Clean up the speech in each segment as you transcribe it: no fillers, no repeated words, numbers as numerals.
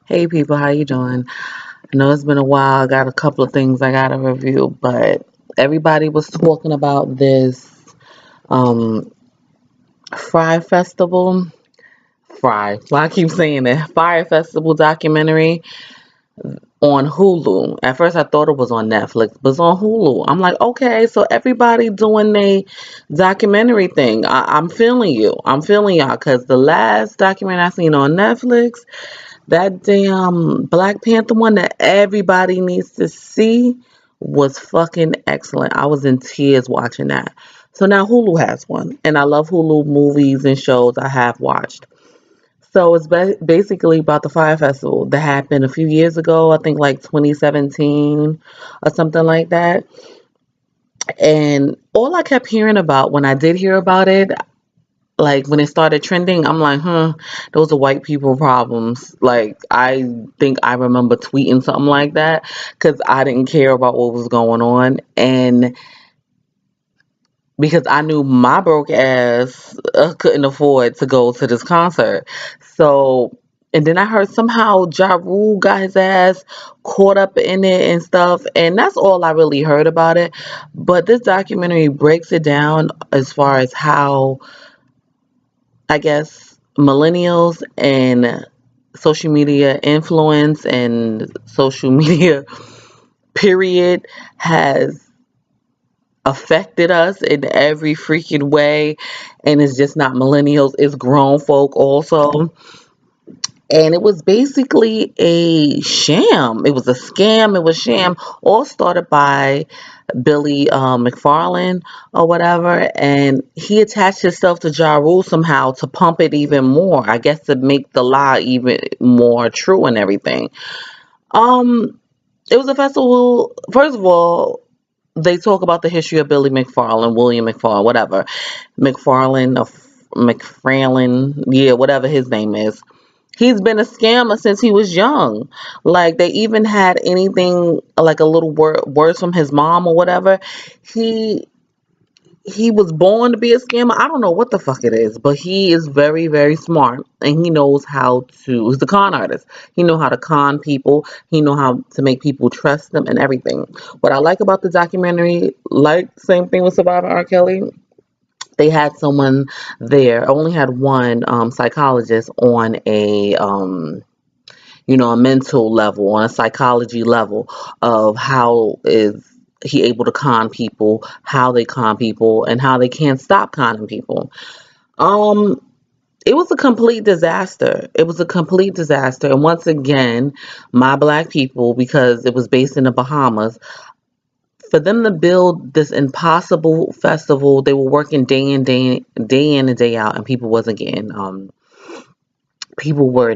Hey people, how you doing? I know it's been a while. I got a couple of things I gotta review, but everybody was talking about this um Fry Festival. Fry. Why I keep saying that? Fire Festival documentary on Hulu. At first I thought it was on Netflix, but it's on Hulu. I'm like, okay, so everybody doing a documentary thing. I'm feeling you. I'm feeling y'all because the last documentary I seen on Netflix, that damn Black Panther one that everybody needs to see was fucking excellent. I was in tears watching that. So now Hulu has one, and I love Hulu movies and shows I have watched. So it's basically about the Fire Festival that happened a few years ago, I think like 2017 or something like that. And all I kept hearing about when I did hear about it, like when it started trending, I'm like, those are white people problems. Like I think I remember tweeting something like that because I didn't care about what was going on, and because I knew my broke ass couldn't afford to go to this concert. So, and then I heard somehow Ja Rule got his ass caught up in it and stuff, and that's all I really heard about it. But this documentary breaks it down as far as how I guess millennials and social media influence and social media period has affected us in every freaking way, and it's just not millennials, it's grown folk also. And it was basically a sham. It was a scam. It was sham. All started by Billy McFarlane or whatever, and he attached himself to Ja Rule somehow to pump it even more. I guess to make the lie even more true and everything. Um, it was a festival. First of all, they talk about the history of Billy McFarlane, William McFarlane, whatever, McFarlane, McFarlane, yeah, whatever his name is. He's been a scammer since he was young. Like they even had anything like a little words from his mom or whatever. He he was born to be a scammer. I don't know what the fuck it is, but he is very, very smart and he knows how to. He's a con artist. He know how to con people. He know how to make people trust them and everything. What I like about the documentary, like same thing with Survivor R. Kelly, they had someone there. Only had one psychologist on a mental level, on a psychology level of how is he able to con people, how they con people, and how they can't stop conning people. Um, it was a complete disaster. It was a complete disaster. And once again, my black people, because it was based in the Bahamas, for them to build this impossible festival, they were working day in and day out, and people were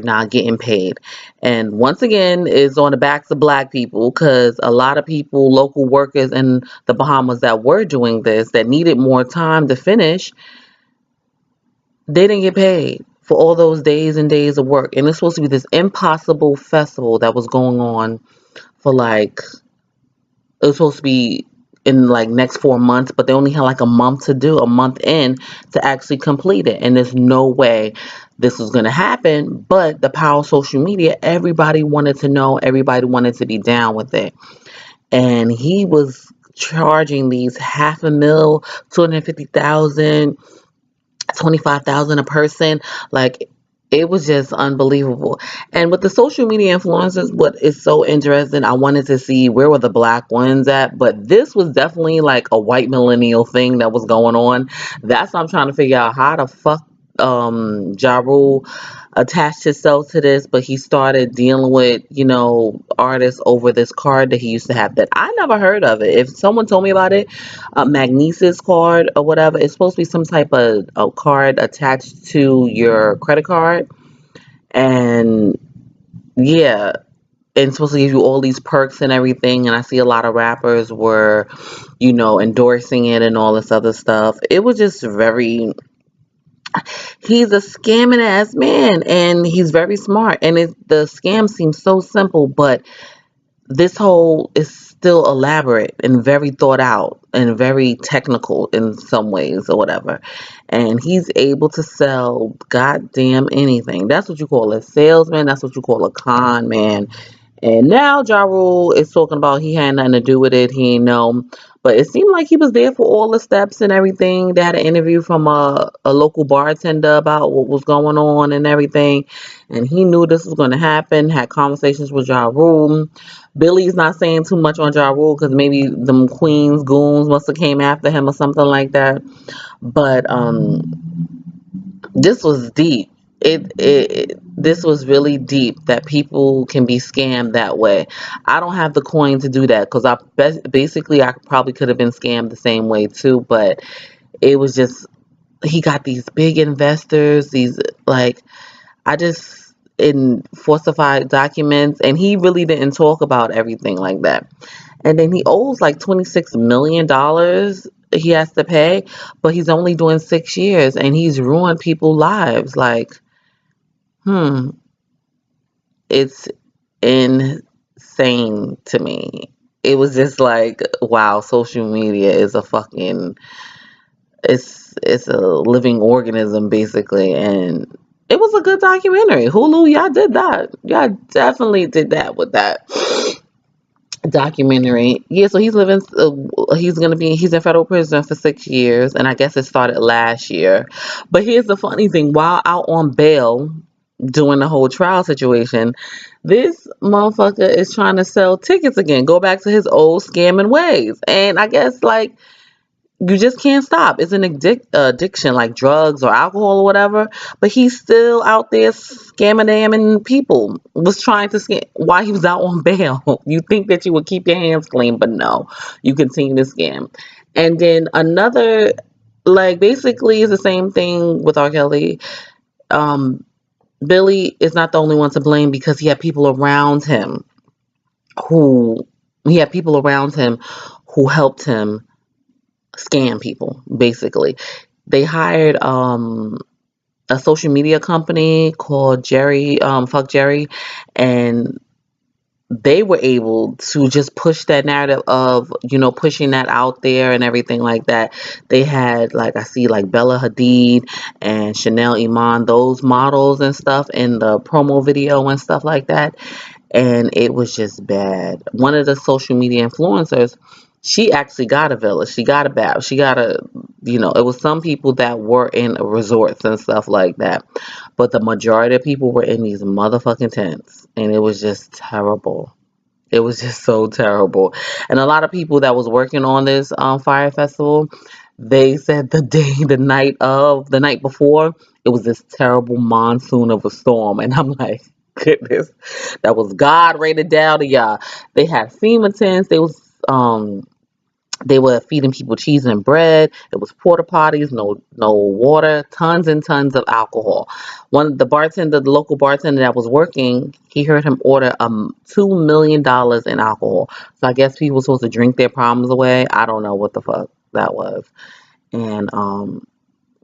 not getting paid. And once again, it's on the backs of black people because a lot of people, local workers in the Bahamas that were doing this, that needed more time to finish, they didn't get paid for all those days and days of work. And it's supposed to be this impossible festival that was going on for like, it was supposed to be in like next 4 months, but they only had like a month to do, a month in to actually complete it. And there's no way this was going to happen. But the power of social media, everybody wanted to know, everybody wanted to be down with it. And he was charging these half a mil, 250,000, 25,000 a person. Like it was just unbelievable. And with the social media influencers, what is so interesting, I wanted to see where were the black ones at, but this was definitely like a white millennial thing that was going on. That's what I'm trying to figure out, how the fuck Ja Rule attached himself to this, but he started dealing with, artists over this card that he used to have that I never heard of it. If someone told me about it, a Magnesis card or whatever, it's supposed to be some type of a card attached to your credit card. And yeah, and it's supposed to give you all these perks and everything. And I see a lot of rappers were, endorsing it and all this other stuff. It was just very, he's a scamming ass man and he's very smart. And the scam seems so simple, but this whole is still elaborate and very thought out and very technical in some ways or whatever. And he's able to sell goddamn anything. That's what you call a salesman. That's what you call a con man. And now Ja Rule is talking about he had nothing to do with it. He ain't know. But it seemed like he was there for all the steps and everything. They had an interview from a local bartender about what was going on and everything. And he knew this was going to happen, had conversations with Ja Rule. Billy's not saying too much on Ja Rule because maybe them Queens goons must have came after him or something like that. But this was deep. This was really deep that people can be scammed that way. I don't have the coin to do that because basically I probably could have been scammed the same way too. But it was just he got these big investors, these like I just in falsified documents, and he really didn't talk about everything like that. And then he owes like $26 million he has to pay, but he's only doing 6 years and he's ruined people's lives. Like, hmm, it's insane to me. It was just like, wow, social media is a fucking it's a living organism basically, and it was a good documentary. Hulu, y'all did that. Y'all definitely did that with that documentary. Yeah, so he's living. He's in federal prison for 6 years, and I guess it started last year. But here's the funny thing: while out on bail, doing the whole trial situation, this motherfucker is trying to sell tickets again, go back to his old scamming ways, and I guess like you just can't stop. It's an addiction like drugs or alcohol or whatever. But he's still out there scamming damn people. Was trying to scam while he was out on bail. You think that you would keep your hands clean, but no, you continue to scam. And then another, like basically, is the same thing with R. Kelly. Um, Billy is not the only one to blame because who he had people around him who helped him scam people basically. They hired a social media company called Jerry Fuck Jerry, and they were able to just push that narrative of pushing that out there and everything like that. They had, like, I see like Bella Hadid and Chanel Iman, those models and stuff in the promo video and stuff like that, and it was just bad. One of the social media influencers, she actually got a villa. She got a bath. She got it was some people that were in resorts and stuff like that. But the majority of people were in these motherfucking tents. And it was just terrible. It was just so terrible. And a lot of people that was working on this Fyre festival, they said the night before, it was this terrible monsoon of a storm. And I'm like, goodness, that was God rated down to y'all. They had FEMA tents. They were feeding people cheese and bread. It was porta potties, no water, tons and tons of alcohol. The local bartender that was working, he heard him order $2 million in alcohol. So I guess people were supposed to drink their problems away. I don't know what the fuck that was. And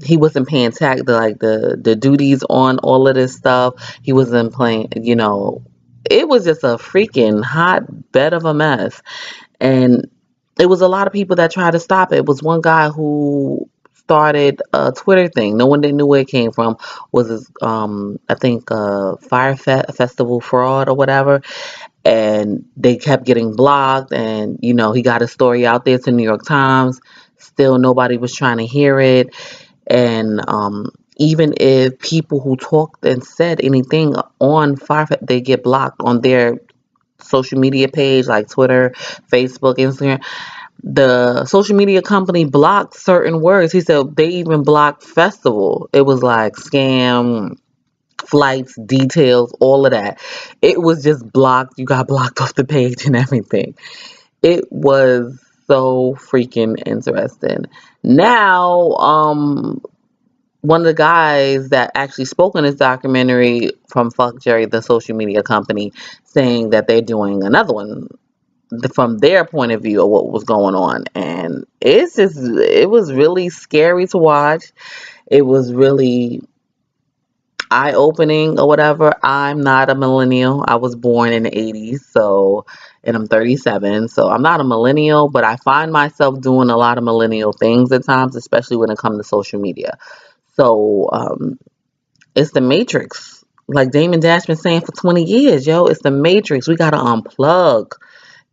he wasn't paying tax the duties on all of this stuff. He wasn't paying. It was just a freaking hotbed of a mess. And it was a lot of people that tried to stop it. It was one guy who started a Twitter thing. No one that knew where it came from. Was his, I think, Fire Festival fraud or whatever. And they kept getting blocked. And he got his story out there to New York Times. Still, nobody was trying to hear it. And even if people who talked and said anything on Fire, they get blocked on their social media page like Twitter, Facebook, Instagram. The social media company blocked certain words. He said they even blocked festival. It was like scam, flights, details, all of that. It was just blocked. You got blocked off the page and everything. It was so freaking interesting. Now, one of the guys that actually spoke in this documentary from Fuck Jerry, the social media company, saying that they're doing another one from their point of view of what was going on. And it was really scary to watch. It was really eye opening or whatever. I'm not a millennial. I was born in the 80s, so, and I'm 37, so I'm not a millennial, but I find myself doing a lot of millennial things at times, especially when it comes to social media. So, it's the Matrix. Like Damon Dash been saying for 20 years, yo, it's the Matrix. We gotta unplug.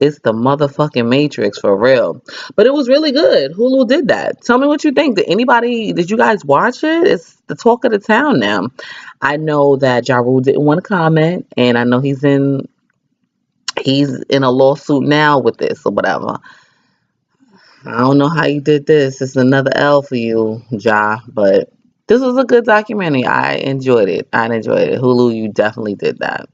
It's the motherfucking Matrix for real. But it was really good. Hulu did that. Tell me what you think. Did you guys watch it? It's the talk of the town now. I know that Ja Rule didn't want to comment, and I know he's in a lawsuit now with this or whatever. I don't know how you did this. It's another L for you, Ja, but this was a good documentary. I enjoyed it. I enjoyed it. Hulu, you definitely did that.